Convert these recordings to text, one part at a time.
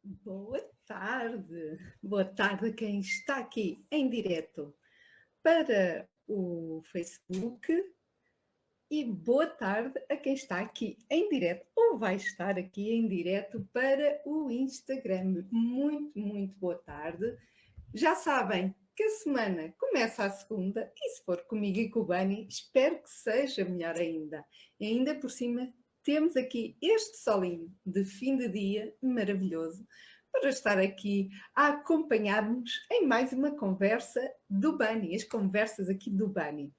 Boa tarde a quem está aqui em direto para o Facebook e boa tarde a quem está aqui em direto ou vai estar aqui em direto para o Instagram. Muito boa tarde. Já sabem que a semana começa a segunda e se for comigo e com o Bani, espero que seja melhor ainda. E ainda por cima temos aqui este solinho de fim de dia maravilhoso para estar aqui a acompanhar-nos em mais uma conversa do Bani, as conversas aqui do Bani.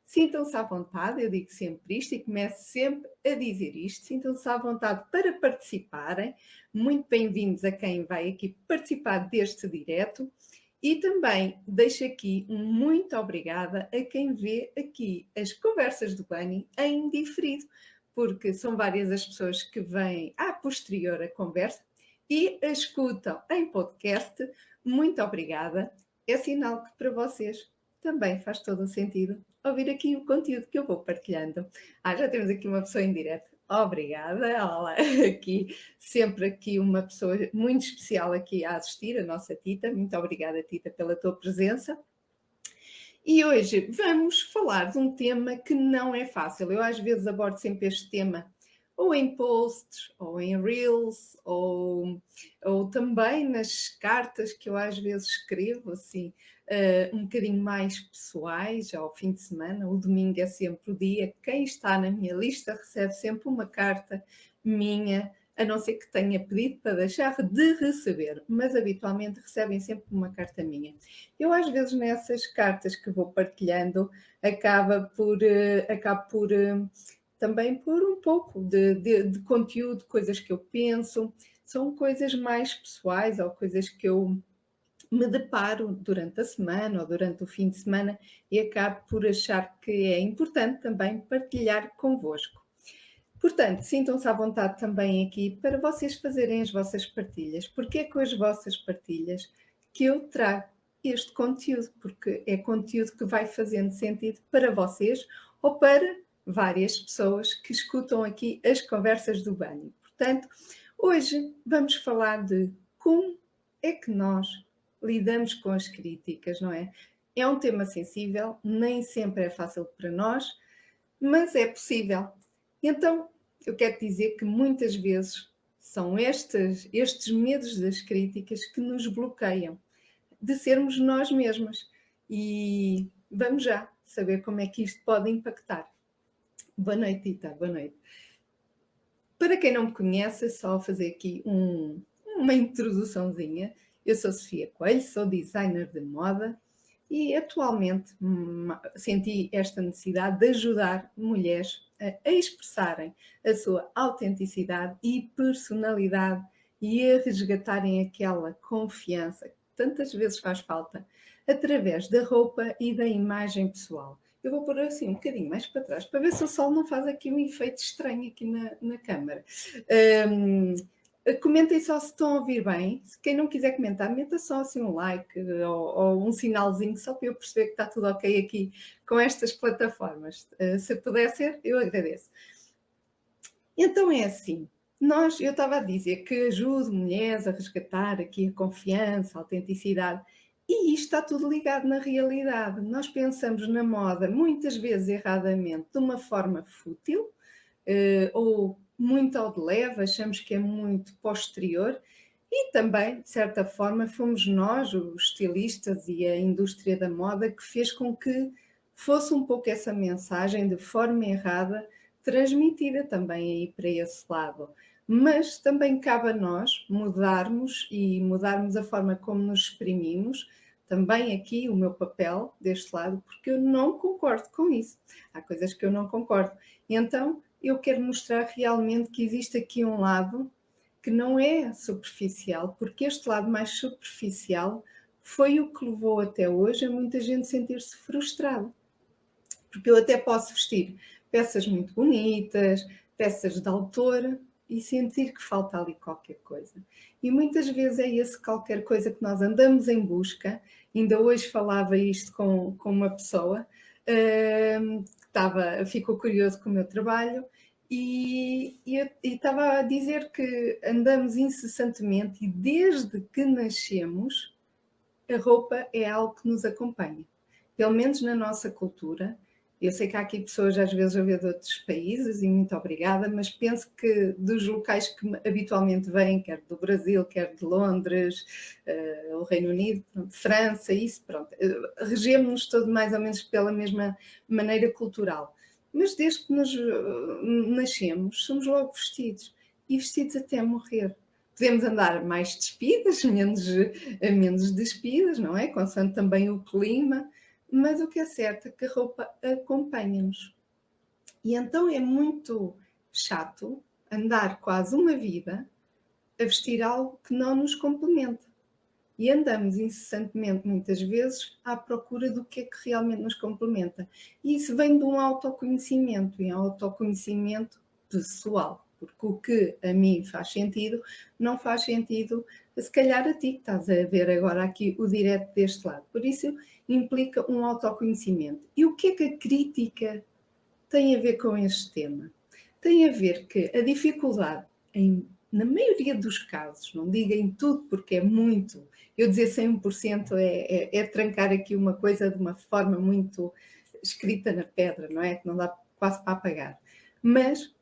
Sintam-se à vontade, eu digo sempre isto e começo sempre a dizer isto, sintam-se à vontade para participarem, muito bem-vindos a quem vai aqui participar deste direto e também deixo aqui um muito obrigada a quem vê aqui as conversas do Bani em diferido, porque são várias as pessoas que vêm a posterior à conversa e a escutam em podcast. Muito obrigada. É sinal que para vocês também faz todo o sentido ouvir aqui o conteúdo que eu vou partilhando. Já temos aqui uma pessoa em direto. Obrigada. Olá, sempre aqui uma pessoa muito especial aqui a assistir, a nossa Tita. Muito obrigada, Tita, pela tua presença. E hoje vamos falar de um tema que não é fácil. Eu às vezes abordo sempre este tema ou em posts, ou em reels, ou também nas cartas que eu às vezes escrevo, assim, um bocadinho mais pessoais, ao fim de semana. O domingo é sempre o dia. Quem está na minha lista recebe sempre uma carta minha, a não ser que tenha pedido para deixar de receber, mas habitualmente recebem sempre uma carta minha. Eu às vezes nessas cartas que vou partilhando acabo por também por um pouco de conteúdo, coisas que eu penso, são coisas mais pessoais ou coisas que eu me deparo durante a semana ou durante o fim de semana e acabo por achar que é importante também partilhar convosco. Portanto, sintam-se à vontade também aqui para vocês fazerem as vossas partilhas, porque é com as vossas partilhas que eu trago este conteúdo, porque é conteúdo que vai fazendo sentido para vocês ou para várias pessoas que escutam aqui as conversas do Bani. Portanto, hoje vamos falar de como é que nós lidamos com as críticas, não é? É um tema sensível, nem sempre é fácil para nós, mas é possível. Então, eu quero dizer que muitas vezes são estes medos das críticas que nos bloqueiam de sermos nós mesmas. E vamos já saber como é que isto pode impactar. Boa noite, Tita, boa noite. Para quem não me conhece, só fazer aqui uma introduçãozinha. Eu sou Sofia Coelho, sou designer de moda e atualmente senti esta necessidade de ajudar mulheres a expressarem a sua autenticidade e personalidade e a resgatarem aquela confiança que tantas vezes faz falta através da roupa e da imagem pessoal. Eu vou pôr assim um bocadinho mais para trás para ver se o sol não faz aqui um efeito estranho aqui na câmara. Comentem só se estão a ouvir bem. Quem não quiser comentar, meta só assim um like ou um sinalzinho só para eu perceber que está tudo ok aqui com estas plataformas. Se puder ser, eu agradeço. Então é assim, eu estava a dizer que ajudo mulheres a resgatar aqui a confiança, a autenticidade, e isto está tudo ligado na realidade. Nós pensamos na moda, muitas vezes erradamente, de uma forma fútil, ou muito ao de leve, achamos que é muito posterior, e também, de certa forma, fomos nós, os estilistas e a indústria da moda, que fez com que fosse um pouco essa mensagem de forma errada transmitida também aí para esse lado. Mas também cabe a nós mudarmos e mudarmos a forma como nos exprimimos, também aqui o meu papel deste lado, porque eu não concordo com isso. Há coisas que eu não concordo. Então, eu quero mostrar realmente que existe aqui um lado que não é superficial, porque este lado mais superficial foi o que levou até hoje a muita gente sentir-se frustrada. Porque eu até posso vestir peças muito bonitas, peças de autor, e sentir que falta ali qualquer coisa. E muitas vezes é esse qualquer coisa que nós andamos em busca. Ainda hoje falava isto com uma pessoa que ficou curioso com o meu trabalho Eu estava a dizer que andamos incessantemente e desde que nascemos, a roupa é algo que nos acompanha. Pelo menos na nossa cultura. Eu sei que há aqui pessoas às vezes a ver de outros países e muito obrigada, mas penso que dos locais que habitualmente vêm, quer do Brasil, quer de Londres, o Reino Unido, pronto, França, isso, pronto, regemos-nos todos mais ou menos pela mesma maneira cultural. Mas desde que nos nascemos, somos logo vestidos. E vestidos até morrer. Podemos andar mais despidas, menos despidas, não é? Consoante também o clima, mas o que é certo é que a roupa acompanha-nos. E então é muito chato andar quase uma vida a vestir algo que não nos complementa. E andamos incessantemente, muitas vezes, à procura do que é que realmente nos complementa. E isso vem de um autoconhecimento, e é um autoconhecimento pessoal. Porque o que a mim faz sentido, não faz sentido, se calhar a ti, que estás a ver agora aqui o direto deste lado. Por isso, implica um autoconhecimento. E o que é que a crítica tem a ver com este tema? Tem a ver que a dificuldade na maioria dos casos, não digo em tudo porque é muito, eu dizer 100% é trancar aqui uma coisa de uma forma muito escrita na pedra, não é? Que não dá quase para apagar. Mas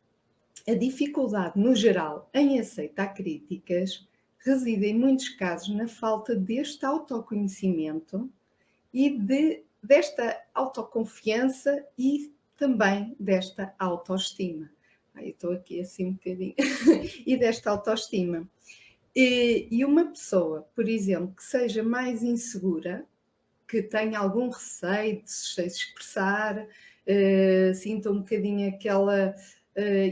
a dificuldade, no geral, em aceitar críticas reside em muitos casos na falta deste autoconhecimento e desta autoconfiança e também desta autoestima. Eu estou aqui assim um bocadinho. E desta autoestima. E uma pessoa, por exemplo, que seja mais insegura, que tenha algum receio de se expressar, sinta um bocadinho aquela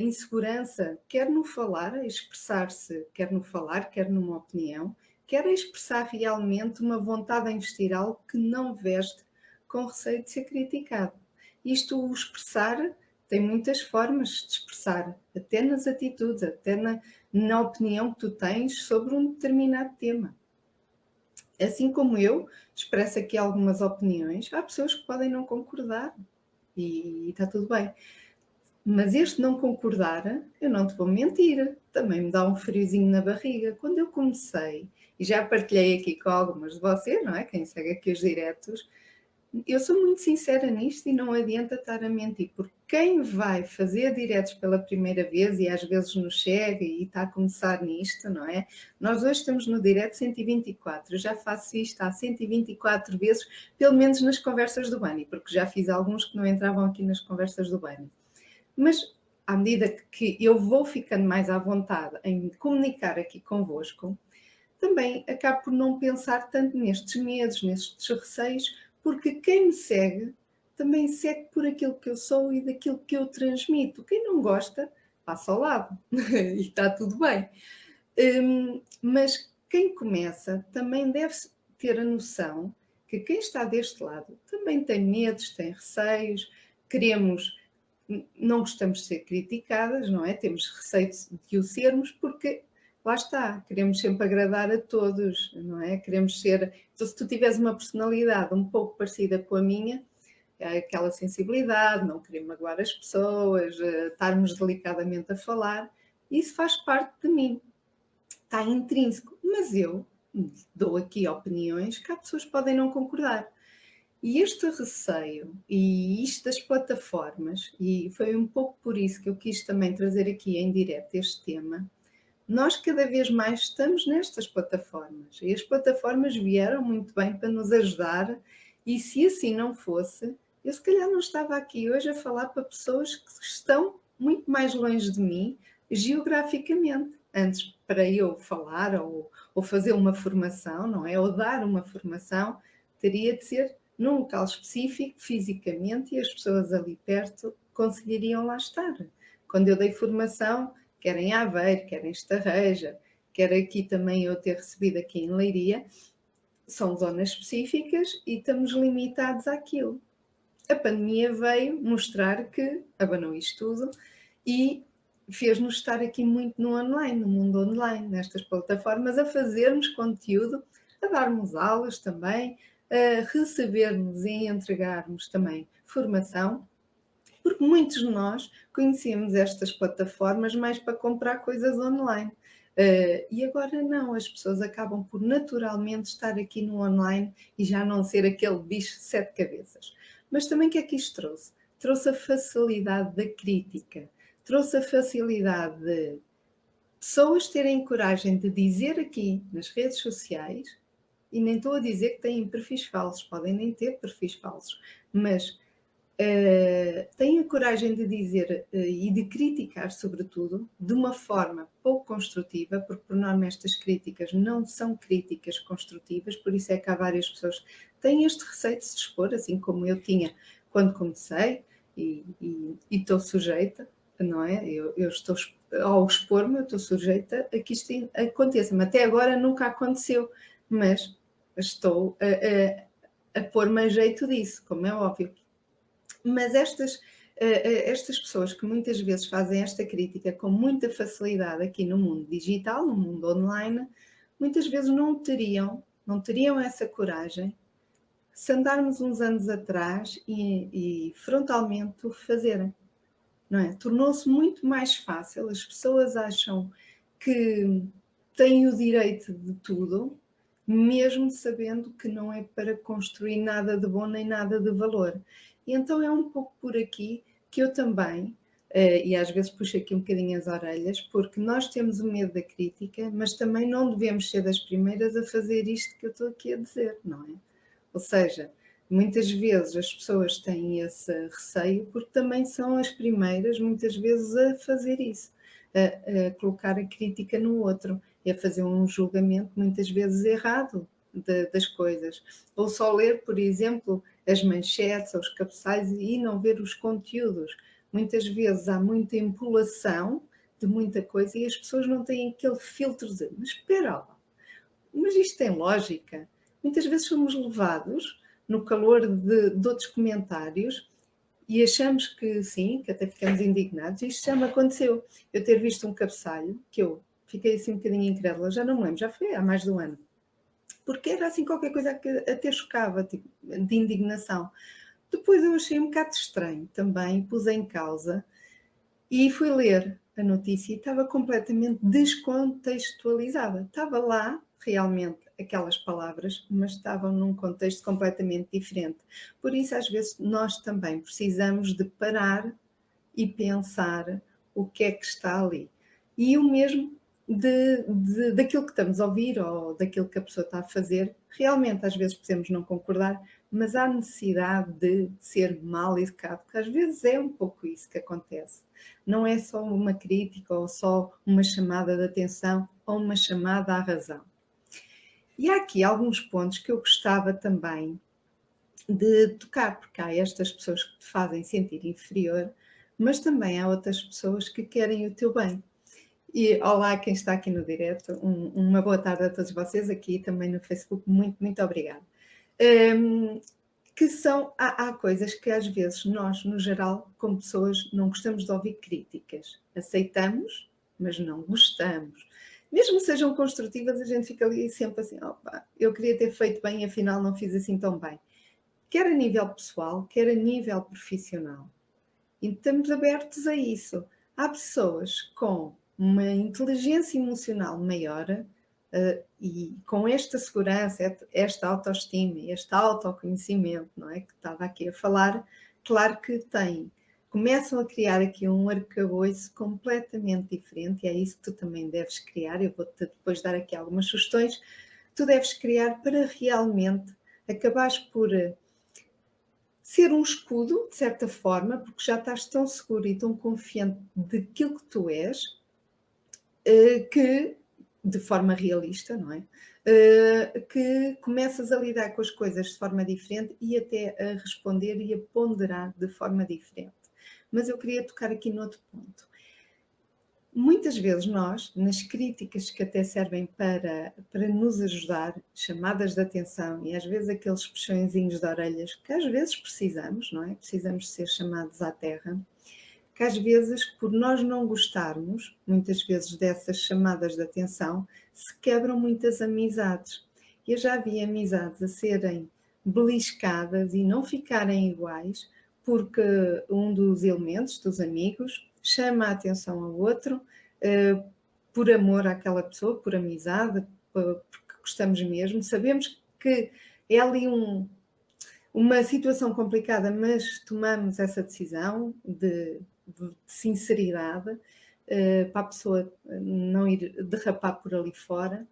insegurança, quer no falar, expressar-se, quer no falar, quer numa opinião, quer expressar realmente uma vontade em vestir algo que não veste com receio de ser criticado. Isto, o expressar, tem muitas formas de expressar, até nas atitudes, até na opinião que tu tens sobre um determinado tema. Assim como eu expresso aqui algumas opiniões, há pessoas que podem não concordar e está tudo bem. Mas este não concordar, eu não te vou mentir, também me dá um friozinho na barriga. Quando eu comecei, e já partilhei aqui com algumas de vocês, não é? Quem segue aqui os diretos, eu sou muito sincera nisto e não adianta estar a mentir, porque quem vai fazer diretos pela primeira vez e às vezes nos chega e está a começar nisto, não é? Nós hoje estamos no direto 124, eu já faço isto há 124 vezes, pelo menos nas conversas do Bunny, porque já fiz alguns que não entravam aqui nas conversas do Bunny. Mas à medida que eu vou ficando mais à vontade em comunicar aqui convosco, também acabo por não pensar tanto nestes medos, nestes receios, porque quem me segue também segue por aquilo que eu sou e daquilo que eu transmito. Quem não gosta, passa ao lado e está tudo bem. Mas quem começa também deve ter a noção que quem está deste lado também tem medos, tem receios, não gostamos de ser criticadas, não é? Temos receio de o sermos porque lá está, queremos sempre agradar a todos, não é? Queremos ser. Então, se tu tiveres uma personalidade um pouco parecida com a minha, aquela sensibilidade, não querer magoar as pessoas, estarmos delicadamente a falar, isso faz parte de mim, está intrínseco. Mas eu dou aqui opiniões que há pessoas que podem não concordar. E este receio e isto das plataformas, e foi um pouco por isso que eu quis também trazer aqui em direto este tema, nós cada vez mais estamos nestas plataformas e as plataformas vieram muito bem para nos ajudar e se assim não fosse, eu se calhar não estava aqui hoje a falar para pessoas que estão muito mais longe de mim geograficamente. Antes, para eu falar ou fazer uma formação, não é? Ou dar uma formação, teria de ser num local específico, fisicamente, e as pessoas ali perto conseguiriam lá estar. Quando eu dei formação, quer em Aveiro, quer em Estarreja, quer aqui também eu ter recebido aqui em Leiria, são zonas específicas e estamos limitados àquilo. A pandemia veio mostrar que abanou isto tudo e fez-nos estar aqui muito no online, no mundo online, nestas plataformas, a fazermos conteúdo, a darmos aulas também, a recebermos e entregarmos também formação Porque muitos de nós conhecemos estas plataformas mais para comprar coisas online. E agora não, as pessoas acabam por naturalmente estar aqui no online e já não ser aquele bicho de 7 cabeças. Mas também o que é que isto trouxe? Trouxe a facilidade da crítica, trouxe a facilidade de pessoas terem coragem de dizer aqui nas redes sociais, e nem estou a dizer que têm perfis falsos, podem nem ter perfis falsos, mas têm a coragem de dizer e de criticar, sobretudo, de uma forma pouco construtiva, porque por norma estas críticas não são críticas construtivas, por isso é que há várias pessoas que têm este receio de se expor, assim como eu tinha quando comecei, e estou sujeita, não é? Eu estou, ao expor-me, eu estou sujeita a que isto aconteça-me. Até agora nunca aconteceu, mas estou a pôr-me a jeito disso, como é óbvio. Mas estas pessoas que muitas vezes fazem esta crítica com muita facilidade aqui no mundo digital, no mundo online, muitas vezes não teriam essa coragem se andarmos uns anos atrás e frontalmente o fazerem, não é? Tornou-se muito mais fácil, as pessoas acham que têm o direito de tudo, mesmo sabendo que não é para construir nada de bom nem nada de valor. E então é um pouco por aqui que eu também, e às vezes puxo aqui um bocadinho as orelhas, porque nós temos o medo da crítica, mas também não devemos ser das primeiras a fazer isto que eu estou aqui a dizer, não é? Ou seja, muitas vezes as pessoas têm esse receio porque também são as primeiras, muitas vezes, a fazer isso, a colocar a crítica no outro e a fazer um julgamento muitas vezes errado das coisas. Ou só ler, por exemplo, as manchetes ou os cabeçalhos e não ver os conteúdos. Muitas vezes há muita empolação de muita coisa e as pessoas não têm aquele filtro de mas espera lá, mas isto tem lógica? Muitas vezes somos levados no calor de outros comentários e achamos que sim, que até ficamos indignados. Isto já me aconteceu. Eu ter visto um cabeçalho, que eu fiquei assim um bocadinho incrédula, já não me lembro, já foi há mais de um ano. Porque era assim qualquer coisa que até chocava, tipo, de indignação. Depois eu achei um bocado estranho também, pus em causa e fui ler a notícia e estava completamente descontextualizada. Estava lá realmente aquelas palavras, mas estavam num contexto completamente diferente. Por isso, às vezes, nós também precisamos de parar e pensar o que é que está ali. E o mesmo daquilo que estamos a ouvir ou daquilo que a pessoa está a fazer, realmente às vezes podemos não concordar, mas há necessidade de ser mal educado, porque às vezes é um pouco isso que acontece. Não é só uma crítica ou só uma chamada de atenção ou uma chamada à razão. E há aqui alguns pontos que eu gostava também de tocar, porque há estas pessoas que te fazem sentir inferior, mas também há outras pessoas que querem o teu bem. E olá, quem está aqui no direto, uma boa tarde a todos vocês, aqui também no Facebook, muito, muito obrigada. Que são, há coisas que às vezes nós, no geral, como pessoas, não gostamos de ouvir críticas. Aceitamos, mas não gostamos. Mesmo que sejam construtivas, a gente fica ali sempre assim, opa, eu queria ter feito bem, afinal não fiz assim tão bem. Quer a nível pessoal, quer a nível profissional. E estamos abertos a isso. Há pessoas com uma inteligência emocional maior e com esta segurança, esta autoestima, este autoconhecimento, não é? Que estava aqui a falar, claro que começam a criar aqui um arcabouço completamente diferente e é isso que tu também deves criar. Eu vou-te depois dar aqui algumas sugestões. Tu deves criar para realmente acabares por ser um escudo, de certa forma, porque já estás tão seguro e tão confiante daquilo que tu és, que, de forma realista, não é? Que começas a lidar com as coisas de forma diferente e até a responder e a ponderar de forma diferente. Mas eu queria tocar aqui noutro ponto. Muitas vezes nós, nas críticas que até servem para nos ajudar, chamadas de atenção e às vezes aqueles puxõezinhos de orelhas que às vezes precisamos, não é? Precisamos ser chamados à terra, que às vezes, por nós não gostarmos, muitas vezes dessas chamadas de atenção, se quebram muitas amizades. Eu já vi amizades a serem beliscadas e não ficarem iguais porque um dos elementos, dos amigos, chama a atenção ao outro por amor àquela pessoa, por amizade, porque gostamos mesmo. Sabemos que é ali uma situação complicada, mas tomamos essa decisão de sinceridade para a pessoa não ir derrapar por ali fora.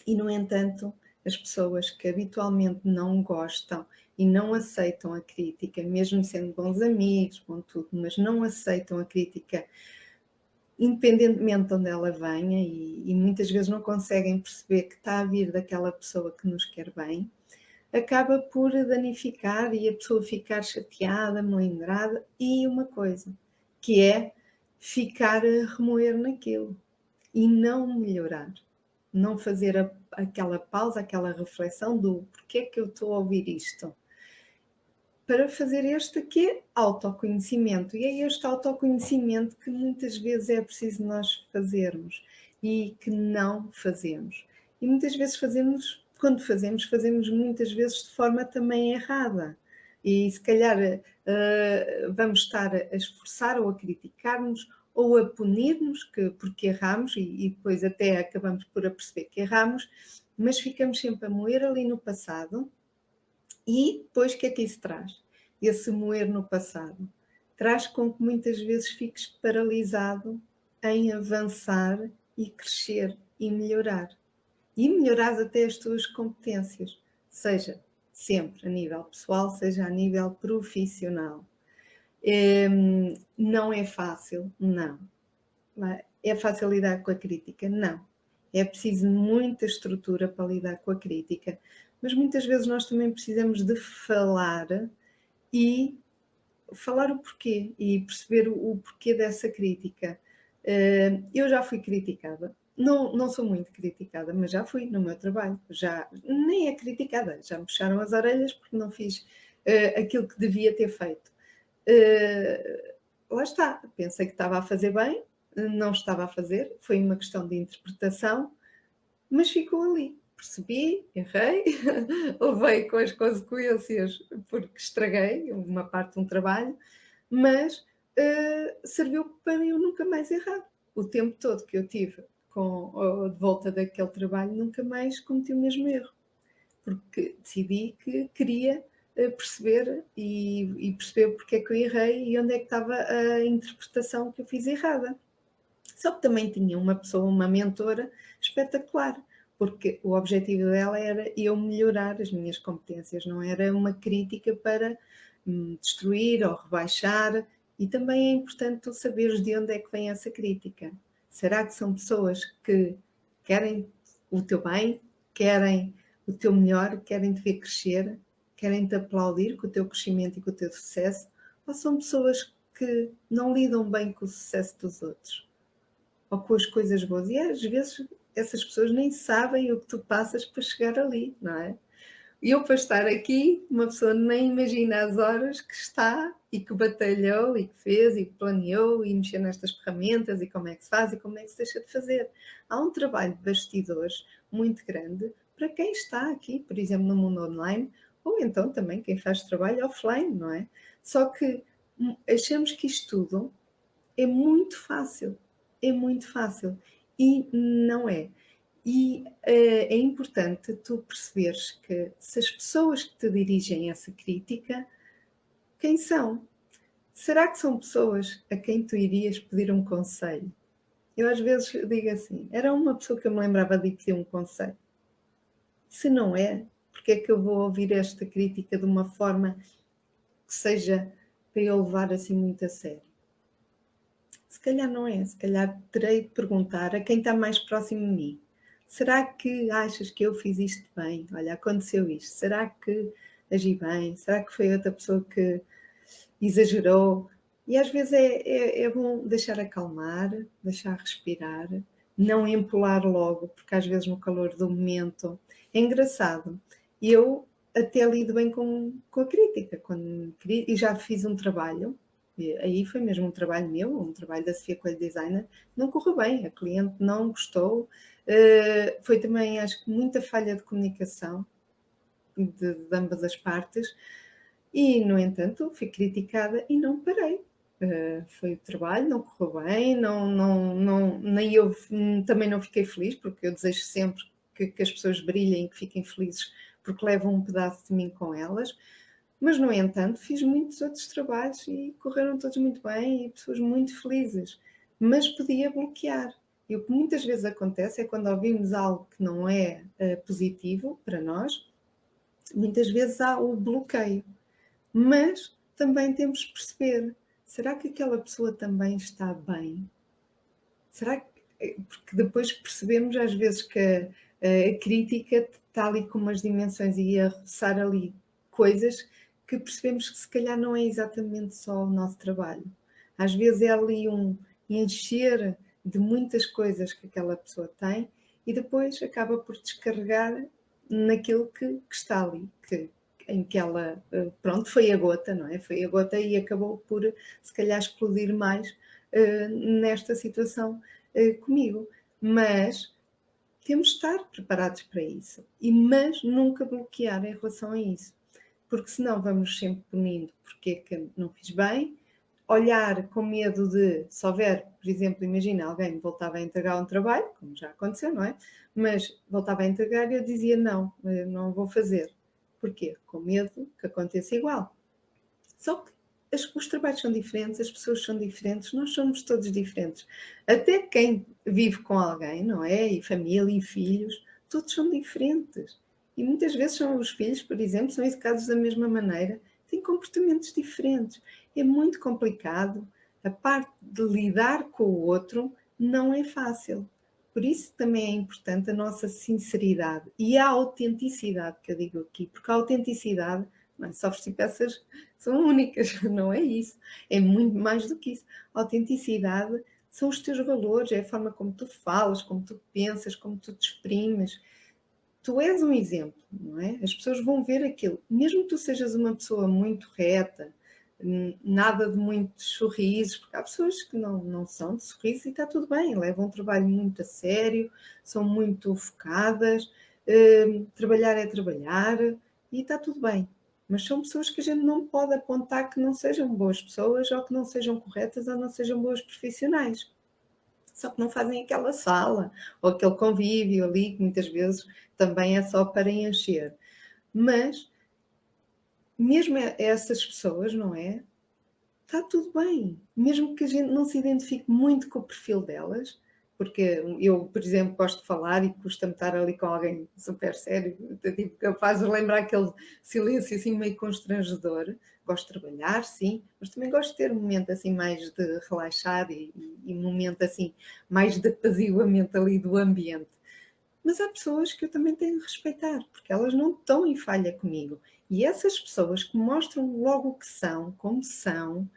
E, no entanto, as pessoas que habitualmente não gostam e não aceitam a crítica, mesmo sendo bons amigos, bom tudo, mas não aceitam a crítica, independentemente de onde ela venha, e muitas vezes não conseguem perceber que está a vir daquela pessoa que nos quer bem, acaba por danificar e a pessoa ficar chateada, melindrada, e uma coisa, que é ficar a remoer naquilo e não melhorar. Não fazer aquela pausa, aquela reflexão do porquê é que eu estou a ouvir isto. Para fazer este que é autoconhecimento. E é este autoconhecimento que muitas vezes é preciso nós fazermos e que não fazemos. E muitas vezes quando fazemos muitas vezes de forma também errada. E se calhar vamos estar a esforçar ou a criticar-nos ou a punir-nos porque erramos e depois até acabamos por perceber que erramos, mas ficamos sempre a moer ali no passado. E depois o que é que isso traz? Esse moer no passado traz com que muitas vezes fiques paralisado em avançar e crescer e melhorar. E melhorar até as tuas competências, seja sempre a nível pessoal, seja a nível profissional. Não é fácil, não. É fácil lidar com a crítica? Não. É preciso muita estrutura para lidar com a crítica, mas muitas vezes nós também precisamos de falar e falar o porquê e perceber o porquê dessa crítica. Eu já fui criticada, não sou muito criticada, mas já fui no meu trabalho, já nem é criticada, já me puxaram as orelhas porque não fiz aquilo que devia ter feito. Lá está, pensei que estava a fazer bem, não estava a fazer, foi uma questão de interpretação, mas ficou ali. Percebi, errei, levei com as consequências porque estraguei uma parte de um trabalho, mas serviu para eu nunca mais errar. O tempo todo que eu tive de volta daquele trabalho, nunca mais cometi o mesmo erro, porque decidi que queria perceber e perceber porque é que eu errei e onde é que estava a interpretação que eu fiz errada. Só que também tinha uma pessoa, uma mentora espetacular, porque o objetivo dela era eu melhorar as minhas competências, não era uma crítica para me destruir ou rebaixar. E também é importante tu saberes de onde é que vem essa crítica. Será que são pessoas que querem o teu bem, querem o teu melhor, querem te ver crescer, querem te aplaudir com o teu crescimento e com o teu sucesso? Ou são pessoas que não lidam bem com o sucesso dos outros? Ou com as coisas boas? E às vezes essas pessoas nem sabem o que tu passas para chegar ali, não é? E eu para estar aqui, uma pessoa nem imagina as horas que está e que batalhou e que fez e que planeou e mexeu nestas ferramentas e como é que se faz e como é que se deixa de fazer. Há um trabalho de bastidores muito grande para quem está aqui, por exemplo, no mundo online, ou então também quem faz trabalho offline, não é? Só que achamos que isto tudo é muito fácil. É muito fácil. E não é. E é importante tu perceberes que se as pessoas que te dirigem essa crítica, quem são? Será que são pessoas a quem tu irias pedir um conselho? Eu às vezes digo assim, era uma pessoa que eu me lembrava de pedir um conselho. Se não é, porque é que eu vou ouvir esta crítica de uma forma que seja para eu levar assim muito a sério? Se calhar não é, se calhar terei de perguntar a quem está mais próximo de mim. Será que achas que eu fiz isto bem? Olha, aconteceu isto. Será que agi bem? Será que foi outra pessoa que exagerou? E às vezes é bom deixar acalmar, deixar respirar, não empolar logo, porque às vezes no calor do momento é engraçado. Eu até lido bem com a crítica, e já fiz um trabalho. E aí foi mesmo um trabalho meu, um trabalho da Sofia Coelho Designer, não correu bem, a cliente não gostou, foi também, acho que, muita falha de comunicação de ambas as partes, E, no entanto, fui criticada e não parei. Foi o trabalho, não correu bem, nem eu também não fiquei feliz, porque eu desejo sempre que as pessoas brilhem, que fiquem felizes, porque levam um pedaço de mim com elas. Mas, no entanto, fiz muitos outros trabalhos e correram todos muito bem e pessoas muito felizes. Mas podia bloquear. E o que muitas vezes acontece é quando ouvimos algo que não é positivo para nós, muitas vezes há o bloqueio. Mas também temos que perceber, será que aquela pessoa também está bem? Será que... Porque depois percebemos às vezes que a crítica está ali com umas dimensões e a roçar ali coisas que percebemos que se calhar não é exatamente só o nosso trabalho. Às vezes é ali um encher de muitas coisas que aquela pessoa tem e depois acaba por descarregar naquilo que está ali, em que ela, pronto, foi a gota, não é? Foi a gota e acabou por, se calhar, explodir mais nesta situação comigo. Mas temos de estar preparados para isso. Mas nunca bloquear em relação a isso. Porque senão vamos sempre punindo porque é que não fiz bem, olhar com medo de, se houver, por exemplo, imagina, alguém me voltava a entregar um trabalho, como já aconteceu, não é? Mas voltava a entregar e eu dizia não, não vou fazer. Porquê? Com medo que aconteça igual. Só que os trabalhos são diferentes, as pessoas são diferentes, nós somos todos diferentes. Até quem vive com alguém, não é? E família e filhos, todos são diferentes. E muitas vezes são os filhos, por exemplo, são educados da mesma maneira, têm comportamentos diferentes. É muito complicado. A parte de lidar com o outro não é fácil. Por isso também é importante a nossa sinceridade e a autenticidade que eu digo aqui, porque a autenticidade não é só vestir peças são únicas, não é isso. É muito mais do que isso. A autenticidade são os teus valores, é a forma como tu falas, como tu pensas, como tu te exprimes. Tu és um exemplo, não é? As pessoas vão ver aquilo. Mesmo que tu sejas uma pessoa muito reta, nada de muitos sorrisos, porque há pessoas que não são de sorriso e está tudo bem, levam um trabalho muito a sério, são muito focadas, trabalhar é trabalhar e está tudo bem. Mas são pessoas que a gente não pode apontar que não sejam boas pessoas ou que não sejam corretas ou não sejam boas profissionais. Só que não fazem aquela sala ou aquele convívio ali, que muitas vezes também é só para encher. Mas, mesmo essas pessoas, não é? Está tudo bem. Mesmo que a gente não se identifique muito com o perfil delas, porque eu, por exemplo, gosto de falar e custa-me estar ali com alguém super sério, tipo, capaz de lembrar aquele silêncio assim meio constrangedor. Gosto de trabalhar, sim, mas também gosto de ter um momento assim mais de relaxar e um momento assim mais de apaziguamento ali do ambiente. Mas há pessoas que eu também tenho de respeitar, porque elas não estão em falha comigo. E essas pessoas que mostram logo o que são, como são,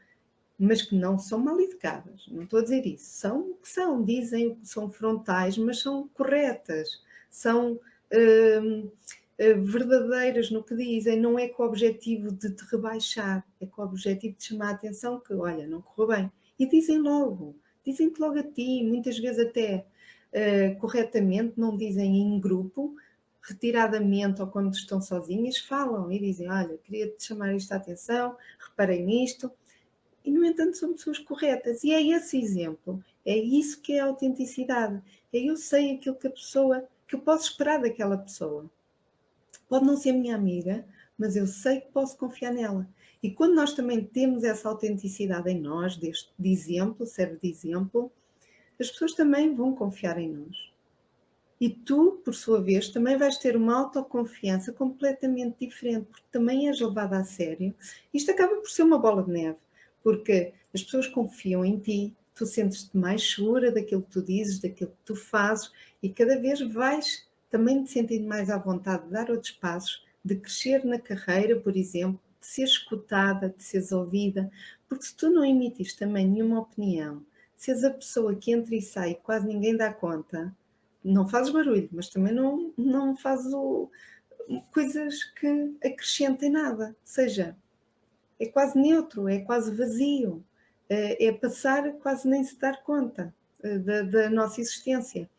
mas que não são mal educadas, não estou a dizer isso, são o que são, dizem o que são frontais, mas são corretas, são verdadeiras no que dizem, não é com o objetivo de te rebaixar, é com o objetivo de chamar a atenção que, olha, não correu bem. E dizem-te logo a ti, muitas vezes até corretamente, não dizem em grupo, retiradamente ou quando estão sozinhas, falam e dizem, olha, queria-te chamar isto a atenção, reparei nisto, e, no entanto, são pessoas corretas. E é esse exemplo, é isso que é a autenticidade. É eu sei aquilo que a pessoa, que eu posso esperar daquela pessoa. Pode não ser minha amiga, mas eu sei que posso confiar nela. E quando nós também temos essa autenticidade em nós, de exemplo, serve de exemplo, as pessoas também vão confiar em nós. E tu, por sua vez, também vais ter uma autoconfiança completamente diferente, porque também és levada a sério. Isto acaba por ser uma bola de neve, porque as pessoas confiam em ti, tu sentes-te mais segura daquilo que tu dizes, daquilo que tu fazes, e cada vez vais também te sentindo mais à vontade de dar outros passos, de crescer na carreira, por exemplo, de ser escutada, de seres ouvida, porque se tu não emites também nenhuma opinião, se és a pessoa que entra e sai e quase ninguém dá conta, não fazes barulho, mas também não fazes coisas que acrescentem nada. Ou seja, é quase neutro, é quase vazio. É passar quase nem se dar conta da nossa existência.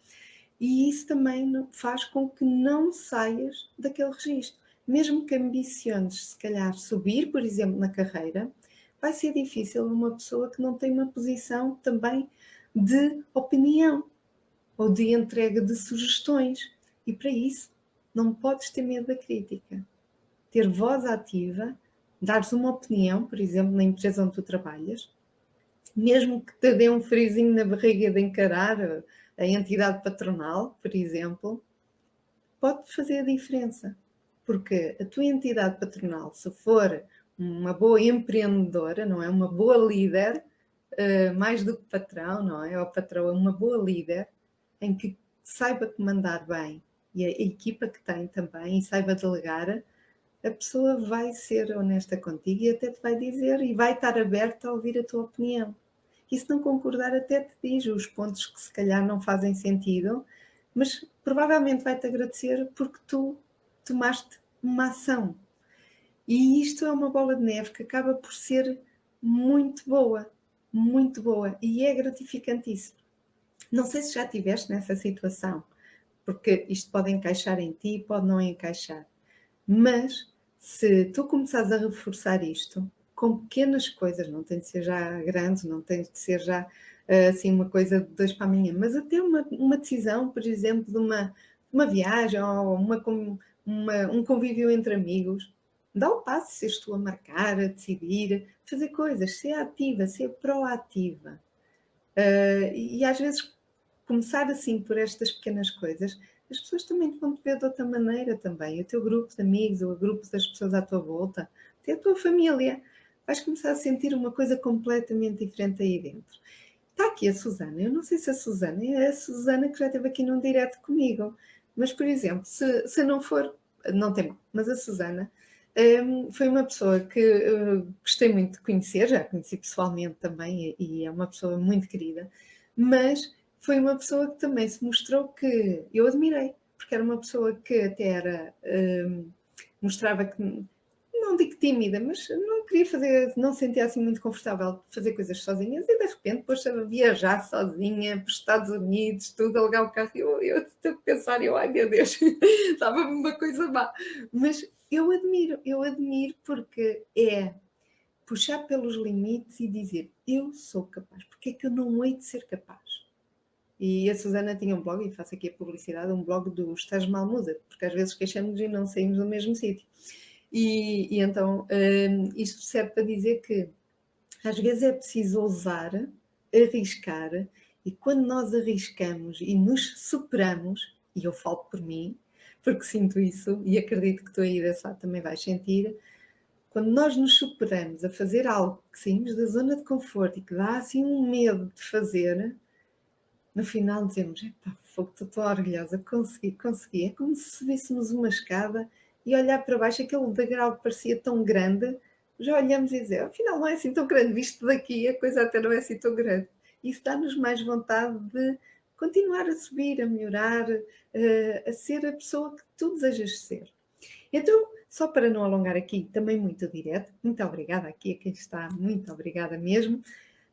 E isso também faz com que não saias daquele registro. mesmo que ambiciones, se calhar, subir, por exemplo, na carreira, vai ser difícil uma pessoa que não tem uma posição também de opinião ou de entrega de sugestões. E para isso, não podes ter medo da crítica. Ter voz ativa, dares uma opinião, por exemplo, na empresa onde tu trabalhas, mesmo que te dê um friozinho na barriga de encarar a entidade patronal, por exemplo, pode fazer a diferença. Porque a tua entidade patronal, se for uma boa empreendedora, não é? Uma boa líder, mais do que patrão, não é? O patrão é uma boa líder, em que saiba comandar bem e a equipa que tem também e saiba delegar, a pessoa vai ser honesta contigo e até te vai dizer e vai estar aberta a ouvir a tua opinião. E se não concordar, até te diz os pontos que se calhar não fazem sentido, mas provavelmente vai-te agradecer porque tu tomaste uma ação. E isto é uma bola de neve que acaba por ser muito boa, e é gratificantíssimo. Não sei se já estiveste nessa situação, porque isto pode encaixar em ti, pode não encaixar. Mas se tu começares a reforçar isto com pequenas coisas, não tem de ser já grande, não tem de ser já assim uma coisa de 2 para amanhã, mas até uma decisão, por exemplo, de uma viagem ou um convívio entre amigos, dá o passo, seres tu a marcar, a decidir, fazer coisas, ser ativa, ser proativa. E às vezes começar assim por estas pequenas coisas, as pessoas também te vão te ver de outra maneira também. O teu grupo de amigos, ou o grupo das pessoas à tua volta, até a tua família. Vais começar a sentir uma coisa completamente diferente aí dentro. Está aqui a Susana. Eu não sei se a Susana é a Susana que já esteve aqui num direto comigo. Mas, por exemplo, se não for, não tem mal, mas a Susana foi uma pessoa que gostei muito de conhecer, já conheci pessoalmente também e é uma pessoa muito querida, mas foi uma pessoa que também se mostrou que eu admirei, porque era uma pessoa que até era, mostrava que, não digo tímida, mas não queria fazer, não se sentia assim muito confortável de fazer coisas sozinhas e de repente pôs-se a viajar sozinha para os Estados Unidos, tudo, alugar o carro. Eu estou a pensar, ai meu Deus, estava-me uma coisa má. Mas eu admiro porque é puxar pelos limites e dizer eu sou capaz, porque é que eu não hei de ser capaz? E a Susana tinha um blog, e faço aqui a publicidade, um blog do Estás Mal Muda, porque às vezes queixamos e não saímos do mesmo sítio. E então isto serve para dizer que às vezes é preciso ousar, arriscar, e quando nós arriscamos e nos superamos, e eu falo por mim, porque sinto isso e acredito que tu aí desse lado também vais sentir, quando nós nos superamos a fazer algo que saímos da zona de conforto e que dá assim um medo de fazer, no final dizemos, fogo, estou tão orgulhosa, consegui. É como se subíssemos uma escada e olhar para baixo, aquele degrau que parecia tão grande, já olhamos e dizemos, afinal não é assim tão grande, visto daqui a coisa até não é assim tão grande. Isso dá-nos mais vontade de continuar a subir, a melhorar, a ser a pessoa que tu desejas ser. Então, só para não alongar aqui, também muito direto, muito obrigada aqui a quem está, muito obrigada mesmo,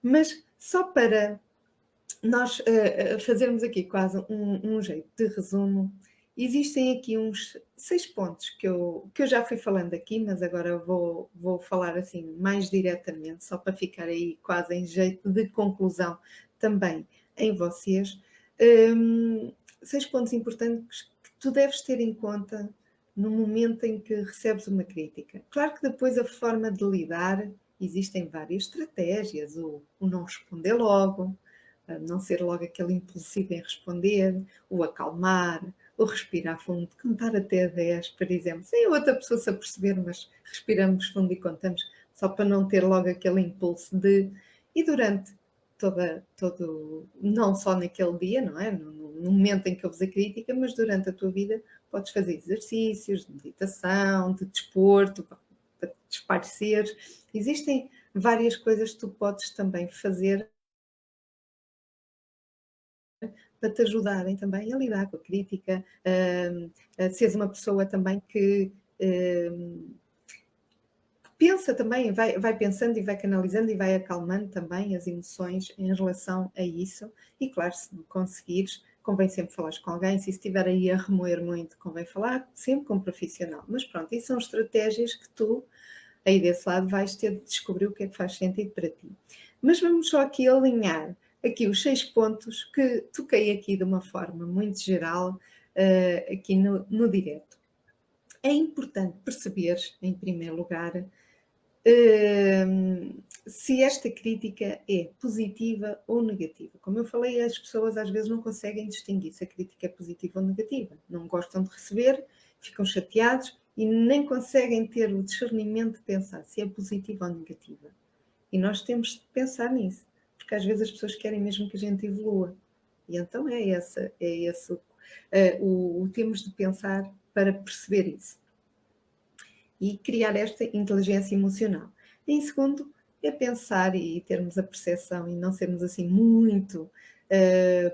mas só para nós fazermos aqui quase um jeito de resumo, existem aqui uns 6 pontos que eu já fui falando aqui, mas agora vou falar assim mais diretamente, só para ficar aí quase em jeito de conclusão também em vocês. 6 pontos importantes que tu deves ter em conta no momento em que recebes uma crítica. Claro que depois a forma de lidar, existem várias estratégias, o não responder logo, não ser logo aquele impulsivo em responder, o acalmar, o respirar fundo, contar até 10, por exemplo, sem a outra pessoa se aperceber, mas respiramos fundo e contamos, só para não ter logo aquele impulso de... E durante todo, não só naquele dia, não é? No momento em que ouves a crítica, mas durante a tua vida podes fazer exercícios de meditação, de desporto, para te espairecer. Existem várias coisas que tu podes também fazer para te ajudarem também a lidar com a crítica, a seres uma pessoa também que pensa também, vai pensando e vai canalizando e vai acalmando também as emoções em relação a isso. E claro, se não conseguires, convém sempre falar com alguém. Se estiver aí a remoer muito, convém falar sempre com um profissional. Mas pronto, isso são estratégias que tu, aí desse lado, vais ter de descobrir o que é que faz sentido para ti. Mas vamos só aqui alinhar aqui os 6 pontos que toquei aqui de uma forma muito geral, aqui no direto. É importante perceber, em primeiro lugar, se esta crítica é positiva ou negativa. Como eu falei, as pessoas às vezes não conseguem distinguir se a crítica é positiva ou negativa. Não gostam de receber, ficam chateados e nem conseguem ter o discernimento de pensar se é positiva ou negativa. E nós temos de pensar nisso, porque às vezes as pessoas querem mesmo que a gente evolua. E então é esse o temos de pensar para perceber isso. E criar esta inteligência emocional. Em segundo, é pensar e termos a percepção e não sermos assim muito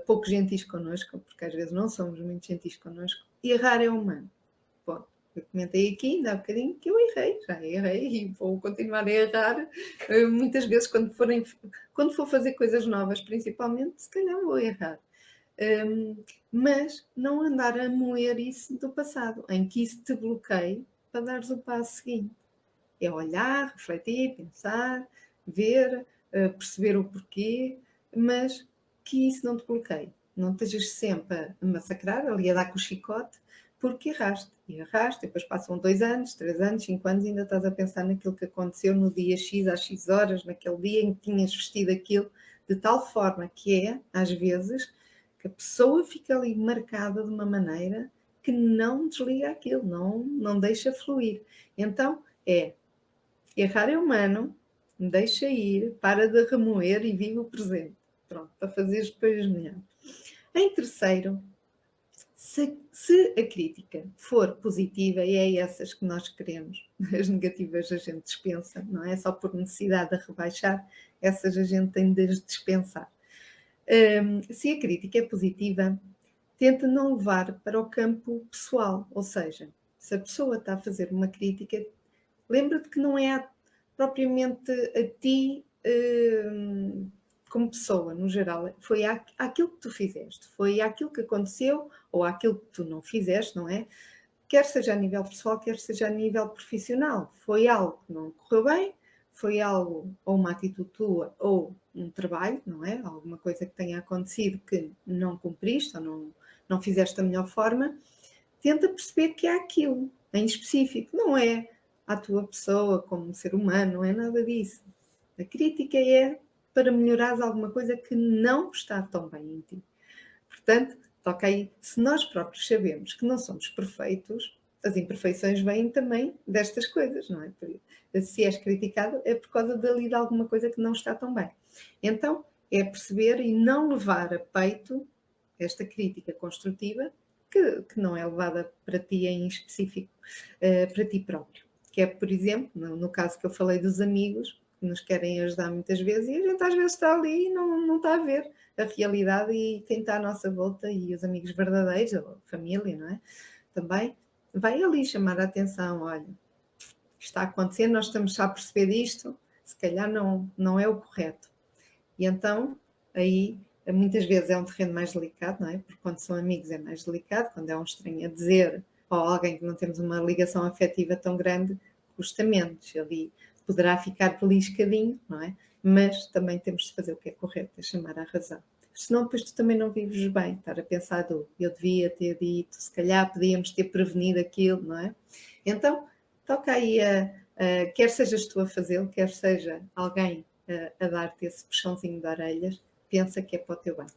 pouco gentis connosco, porque às vezes não somos muito gentis connosco. Errar é humano. Bom, eu comentei aqui ainda há bocadinho que eu já errei e vou continuar a errar muitas vezes quando for fazer coisas novas, principalmente, se calhar vou errar. Mas não andar a moer isso do passado, em que isso te bloqueie para dares o passo seguinte. É olhar, refletir, pensar, ver, perceber o porquê, mas que isso não te bloqueie. Não estejas sempre a massacrar, ali a dar com o chicote, porque erraste. E erraste, depois passam 2 anos, 3 anos, 5 anos, e ainda estás a pensar naquilo que aconteceu no dia X, às X horas, naquele dia em que tinhas vestido aquilo, de tal forma que às vezes, que a pessoa fica ali marcada de uma maneira que não desliga aquilo, não deixa fluir. Então, errar é humano, deixa ir, para de remoer e vive o presente. Pronto, para fazeres depois melhor. Em terceiro, se a crítica for positiva, e é essas que nós queremos, as negativas a gente dispensa, não é? Só por necessidade de rebaixar, essas a gente tem de dispensar. Se a crítica é positiva, tenta não levar para o campo pessoal, ou seja, se a pessoa está a fazer uma crítica, lembra-te que não é propriamente a ti como pessoa, no geral, foi aquilo que tu fizeste, foi aquilo que aconteceu ou aquilo que tu não fizeste, não é? Quer seja a nível pessoal, quer seja a nível profissional. Foi algo que não correu bem, foi algo, ou uma atitude tua, ou um trabalho, não é? Alguma coisa que tenha acontecido que não cumpriste ou não fizeste da melhor forma. Tenta perceber que é aquilo, em específico. Não é a tua pessoa como ser humano, não é nada disso. A crítica é para melhorares alguma coisa que não está tão bem em ti. Portanto, toca aí, se nós próprios sabemos que não somos perfeitos, as imperfeições vêm também destas coisas, não é? Se és criticado é por causa dali de alguma coisa que não está tão bem. Então, é perceber e não levar a peito esta crítica construtiva que não é levada para ti em específico, para ti próprio. Que é, por exemplo, no caso que eu falei dos amigos, que nos querem ajudar muitas vezes e a gente às vezes está ali e não está a ver a realidade e quem está à nossa volta e os amigos verdadeiros, ou a família, não é? Também vai ali chamar a atenção, olha, está a acontecer, nós estamos a perceber isto, se calhar não é o correto. E então, aí, muitas vezes é um terreno mais delicado, não é? Porque quando são amigos é mais delicado, quando é um estranho a dizer, ou alguém que não temos uma ligação afetiva tão grande, custa menos, ali poderá ficar beliscadinho, não é? Mas também temos de fazer o que é correto, é chamar à razão. Senão depois tu também não vives bem, estar a pensar eu devia ter dito, se calhar podíamos ter prevenido aquilo, não é? Então, toca aí quer sejas tu a fazê-lo, quer seja alguém a dar-te esse puxãozinho de orelhas, pensa que é para o teu bem.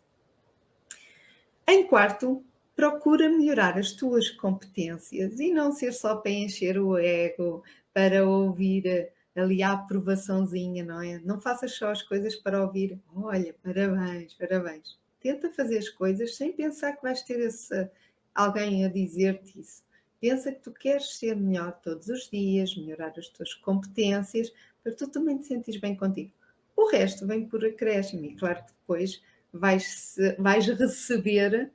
Em quarto, procura melhorar as tuas competências e não ser só para encher o ego, para ouvir ali a aprovaçãozinha, não é? Não faças só as coisas para ouvir, olha, parabéns, parabéns. Tenta fazer as coisas sem pensar que vais ter alguém a dizer-te isso. Pensa que tu queres ser melhor todos os dias, melhorar as tuas competências, para tu também te sentires bem contigo. O resto vem por acréscimo e claro que depois vais receber,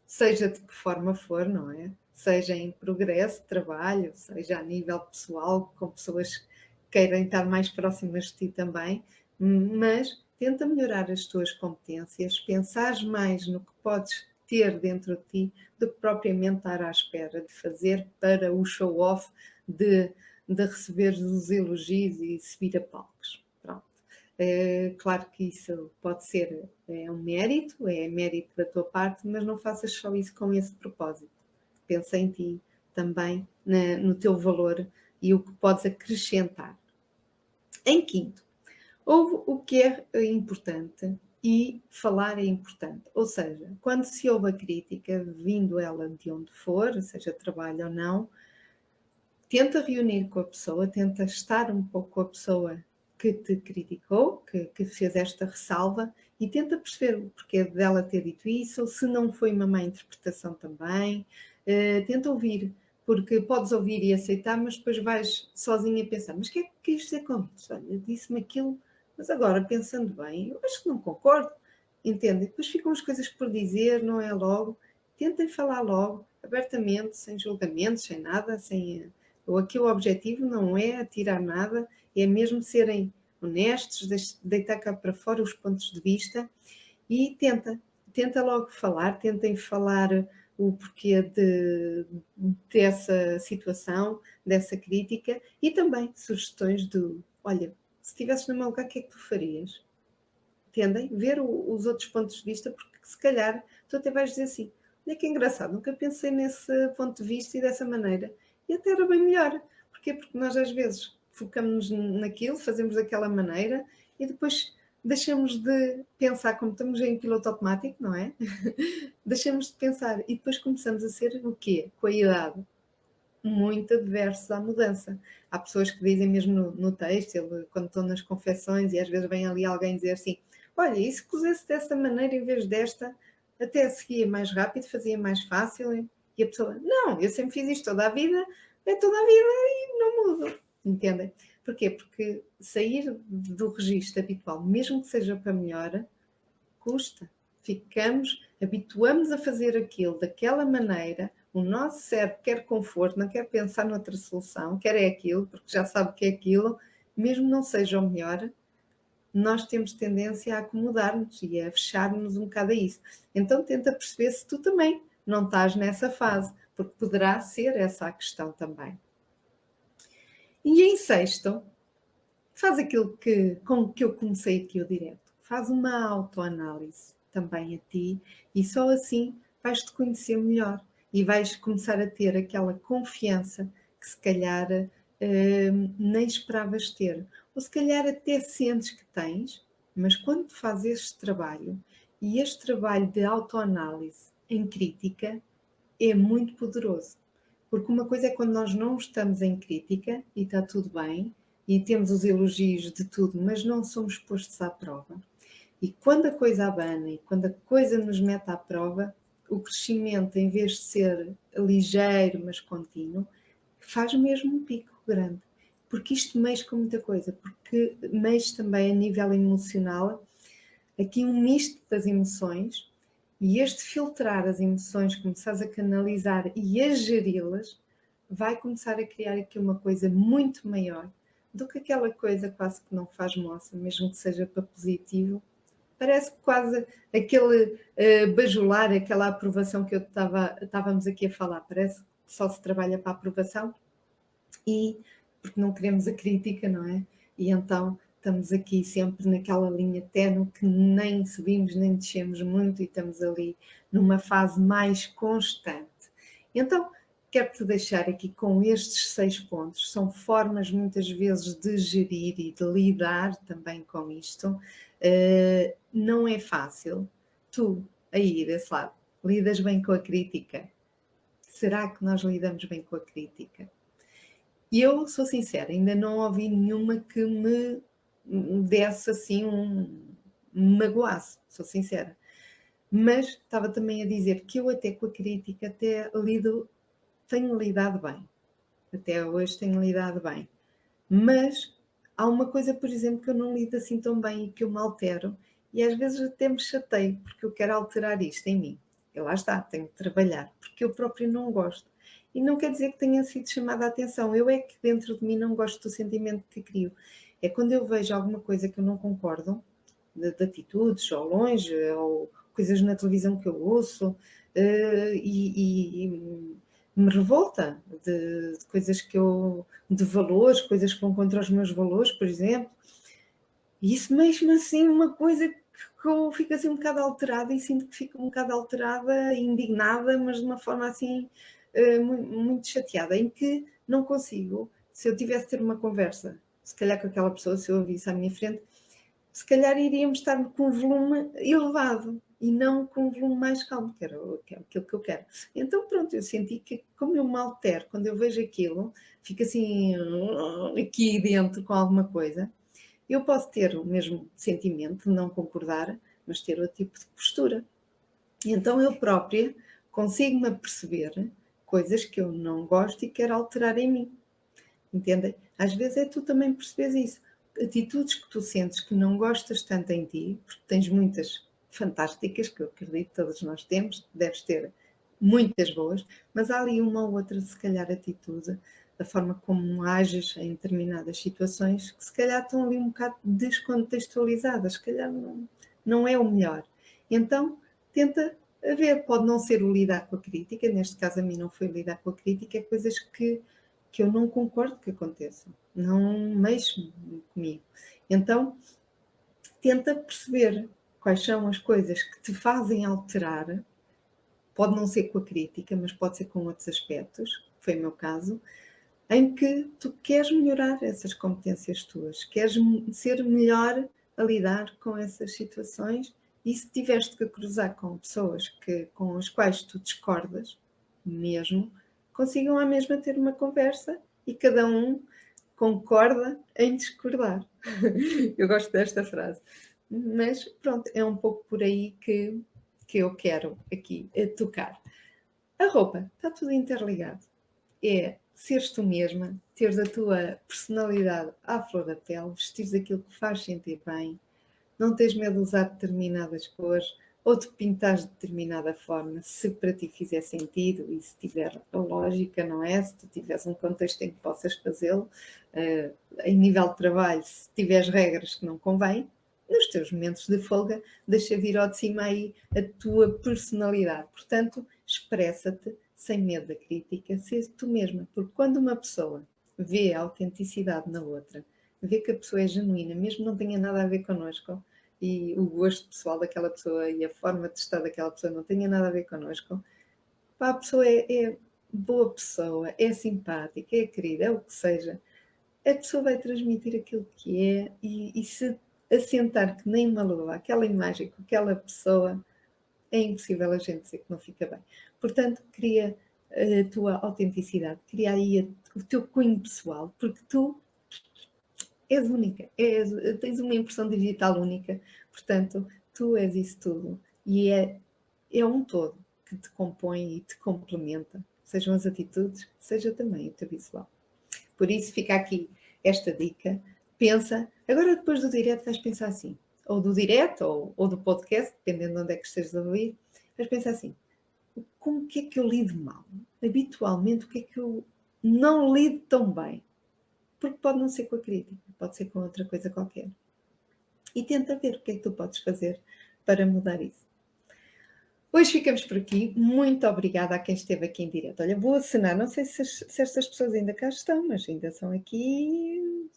seja de que forma for, não é? Seja em progresso de trabalho, seja a nível pessoal, com pessoas que queiram estar mais próximas de ti também, mas tenta melhorar as tuas competências, pensares mais no que podes ter dentro de ti do que propriamente estar à espera de fazer para o show-off de receber os elogios e subir a palcos. Pronto. Claro que isso pode ser um mérito, é mérito da tua parte, mas não faças só isso com esse propósito. Pensa em ti também, no teu valor e o que podes acrescentar. Em quinto, ouve o que é importante e falar é importante. Ou seja, quando se ouve a crítica, vindo ela de onde for, seja trabalho ou não, tenta reunir com a pessoa, tenta estar um pouco com a pessoa que te criticou, que fez esta ressalva, e tenta perceber o porquê dela ter dito isso, ou se não foi uma má interpretação também. Tenta ouvir, porque podes ouvir e aceitar, mas depois vais sozinha pensar, mas o que é que quis dizer com isso? Olha, disse-me aquilo, mas agora, pensando bem, eu acho que não concordo, entende? Depois ficam as coisas por dizer, não é logo. Tentem falar logo, abertamente, sem julgamentos, sem nada, sem... Aqui o objetivo não é atirar nada, é mesmo serem honestos, deitar cá para fora os pontos de vista e tenta logo falar, tentem falar o porquê dessa situação, dessa crítica e também sugestões do, olha, se estivesses no meu lugar, o que é que tu farias? Entendem? Ver os outros pontos de vista, porque se calhar tu até vais dizer assim, olha que engraçado, nunca pensei nesse ponto de vista e dessa maneira. E até era bem melhor. Porquê? Porque nós às vezes focamos naquilo, fazemos daquela maneira e depois deixamos de pensar como estamos em piloto automático, não é? Deixamos de pensar e depois começamos a ser o quê? Com a idade. Muito adversos à mudança. Há pessoas que dizem mesmo no texto, quando estão nas confecções e às vezes vem ali alguém dizer assim, olha, e se cozesse dessa maneira em vez desta, até seguia mais rápido, fazia mais fácil. E a pessoa, não, eu sempre fiz isto toda a vida, é toda a vida e não mudo. Entendem? Porquê? Porque sair do registro habitual, mesmo que seja para melhor, custa. Habituamos a fazer aquilo daquela maneira, o nosso cérebro quer conforto, não quer pensar noutra solução, quer é aquilo, porque já sabe que é aquilo, mesmo não seja o melhor, nós temos tendência a acomodar-nos e a fechar-nos um bocado a isso. Então tenta perceber se tu também não estás nessa fase, porque poderá ser essa a questão também. E em sexto, faz aquilo com que eu comecei aqui o direto. Faz uma autoanálise também a ti e só assim vais-te conhecer melhor e vais começar a ter aquela confiança que se calhar nem esperavas ter. Ou se calhar até sentes que tens, mas quando fazes este trabalho, e este trabalho de autoanálise em crítica é muito poderoso. Porque uma coisa é quando nós não estamos em crítica e está tudo bem, e temos os elogios de tudo, mas não somos postos à prova. E quando a coisa abana e quando a coisa nos mete à prova, o crescimento, em vez de ser ligeiro, mas contínuo, faz mesmo um pico grande. Porque isto mexe com muita coisa, porque mexe também a nível emocional, aqui um misto das emoções, e este filtrar as emoções, começares a canalizar e a geri-las, vai começar a criar aqui uma coisa muito maior do que aquela coisa quase que não faz moça, mesmo que seja para positivo. Parece quase aquele bajular, aquela aprovação que estávamos aqui a falar. Parece que só se trabalha para a aprovação e porque não queremos a crítica, não é? E então estamos aqui sempre naquela linha ténue que nem subimos nem descemos muito e estamos ali numa fase mais constante. Então, quero-te deixar aqui com estes 6 pontos. São formas, muitas vezes, de gerir e de lidar também com isto. Não é fácil. Tu, aí desse lado, lidas bem com a crítica? Será que nós lidamos bem com a crítica? E eu sou sincera, ainda não ouvi nenhuma que me desse assim me magoasse, sou sincera. Mas estava também a dizer que eu até com a crítica tenho lidado bem. Até hoje tenho lidado bem. Mas há uma coisa, por exemplo, que eu não lido assim tão bem e que eu me altero e às vezes até me chateio porque eu quero alterar isto em mim. E lá está, tenho de trabalhar, porque eu próprio não gosto. E não quer dizer que tenha sido chamada a atenção. Eu é que dentro de mim não gosto do sentimento que crio. É quando eu vejo alguma coisa que eu não concordo, de atitudes, ou longe, ou coisas na televisão que eu ouço, e me revolta de coisas de valores, coisas que vão contra os meus valores, por exemplo. E isso mesmo assim, uma coisa que eu fico assim um bocado alterada e sinto que fico um bocado alterada, indignada, mas de uma forma assim muito chateada, em que não consigo, se eu tivesse de ter uma conversa, se calhar com aquela pessoa, se eu a visse à minha frente, se calhar iríamos estar com um volume elevado e não com um volume mais calmo, que era aquilo que eu quero. Então, pronto, eu senti que, como eu me altero, quando eu vejo aquilo, fico assim, aqui dentro com alguma coisa, eu posso ter o mesmo sentimento, não concordar, mas ter outro tipo de postura. E então eu própria consigo-me aperceber coisas que eu não gosto e quero alterar em mim. Entendem? Às vezes é tu também percebes isso. Atitudes que tu sentes que não gostas tanto em ti, porque tens muitas fantásticas, que eu acredito que todos nós temos, deves ter muitas boas, mas há ali uma ou outra, se calhar, atitude, da forma como ages em determinadas situações, que se calhar estão ali um bocado descontextualizadas, se calhar não é o melhor. Então, tenta ver, pode não ser o lidar com a crítica, neste caso a mim não foi lidar com a crítica, é coisas que eu não concordo que aconteçam, não mexem comigo. Então, tenta perceber quais são as coisas que te fazem alterar, pode não ser com a crítica, mas pode ser com outros aspectos, foi o meu caso, em que tu queres melhorar essas competências tuas, queres ser melhor a lidar com essas situações, e se tiveres que cruzar com pessoas com as quais tu discordas, mesmo, consigam à mesma ter uma conversa e cada um concorda em discordar. Eu gosto desta frase. Mas pronto, é um pouco por aí que eu quero aqui tocar. A roupa, está tudo interligado. É seres tu mesma, teres a tua personalidade à flor da pele, vestires aquilo que faz sentir bem, não tens medo de usar determinadas cores ou de pintar de determinada forma, se para ti fizer sentido e se tiver a lógica, não é? Se tu tiveres um contexto em que possas fazê-lo, em nível de trabalho, se tiveres regras que não convém, nos teus momentos de folga, deixa vir ao de cima aí a tua personalidade. Portanto, expressa-te sem medo da crítica, seja tu mesma, porque quando uma pessoa vê a autenticidade na outra, vê que a pessoa é genuína, mesmo não tenha nada a ver connosco, e o gosto pessoal daquela pessoa e a forma de estar daquela pessoa não tenha nada a ver connosco, pá, a pessoa é boa pessoa, é simpática, é querida, é o que seja, a pessoa vai transmitir aquilo que é e se assentar que nem uma luva, aquela imagem com aquela pessoa, é impossível a gente dizer que não fica bem. Portanto, cria a tua autenticidade, cria aí o teu cunho pessoal, porque tu és única, tens uma impressão digital única, portanto, tu és isso tudo e é um todo que te compõe e te complementa, sejam as atitudes, seja também o teu visual. Por isso fica aqui esta dica, pensa, agora depois do direto vais pensar assim, ou do direto ou do podcast, dependendo de onde é que estejas a ouvir, vais pensar assim, com o que é que eu lido mal? Habitualmente, o que é que eu não lido tão bem? Porque pode não ser com a crítica, pode ser com outra coisa qualquer. E tenta ver o que é que tu podes fazer para mudar isso. Hoje ficamos por aqui. Muito obrigada a quem esteve aqui em direto. Olha, vou acenar. Não sei se estas pessoas ainda cá estão, mas ainda são aqui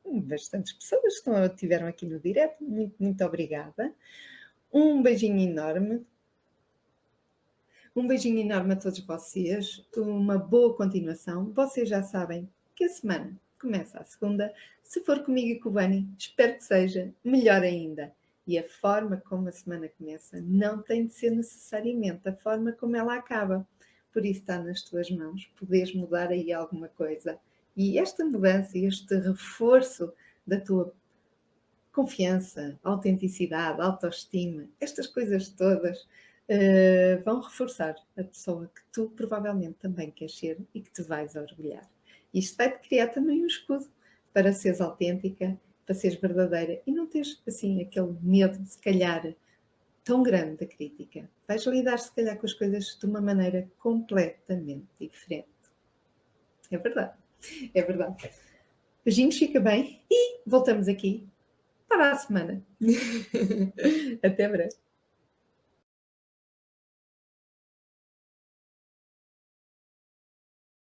bastantes pessoas que estiveram aqui no direto. Muito, muito obrigada. Um beijinho enorme. Um beijinho enorme a todos vocês. Uma boa continuação. Vocês já sabem que a semana começa a segunda. Se for comigo e com o Bani, espero que seja melhor ainda. E a forma como a semana começa não tem de ser necessariamente a forma como ela acaba. Por isso está nas tuas mãos. Podes mudar aí alguma coisa. E esta mudança, este reforço da tua confiança, autenticidade, autoestima, estas coisas todas vão reforçar a pessoa que tu provavelmente também queres ser e que te vais orgulhar. Isto vai-te criar também um escudo para seres autêntica, para seres verdadeira e não teres assim aquele medo, se calhar, tão grande da crítica. Vais lidar, se calhar, com as coisas de uma maneira completamente diferente. É verdade, é verdade. Beijinhos, fica bem e voltamos aqui para a semana. Até breve.